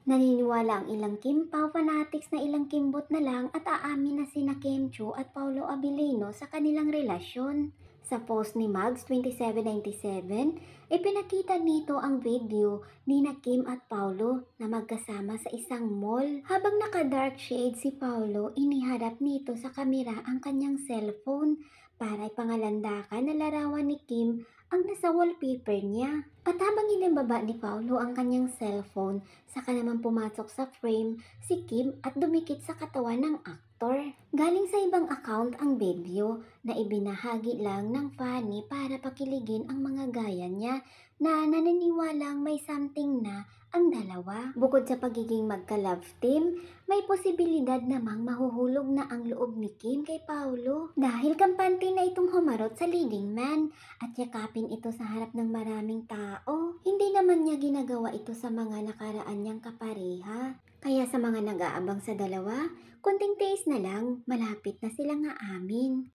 Naniniwala ang ilang Kim Pao fanatics na ilang kimbot na lang at aamin na sina Kim Chu at Paulo Abilino sa kanilang relasyon. Sa post ni Mags 2797, ipinakita nito ang video ni na Kim at Paulo na magkasama sa isang mall. Habang naka-dark shade si Paulo, iniharap nito sa kamera ang kanyang cellphone para ipangalandakan na larawan ni Kim ang nasa wallpaper niya. At habang inibaba ni Paulo ang kanyang cellphone, saka naman pumasok sa frame si Kim at dumikit sa katawan ng aktor. Galing sa ibang account ang video na ibinahagi lang ng funny para pakiligin ang mga gaya niya na naniniwalang may something na ang dalawa. Bukod sa pagiging magka-love team, may posibilidad namang mahuhulog na ang loob ni Kim kay Paulo dahil kampante na itong humarot sa leading man at yakapin ito sa harap ng maraming tao. Hindi naman niya ginagawa ito sa mga nakaraan niyang kapareha. Kaya sa mga nag-aabang sa dalawa, konting tiis na lang, malapit na silang aamin.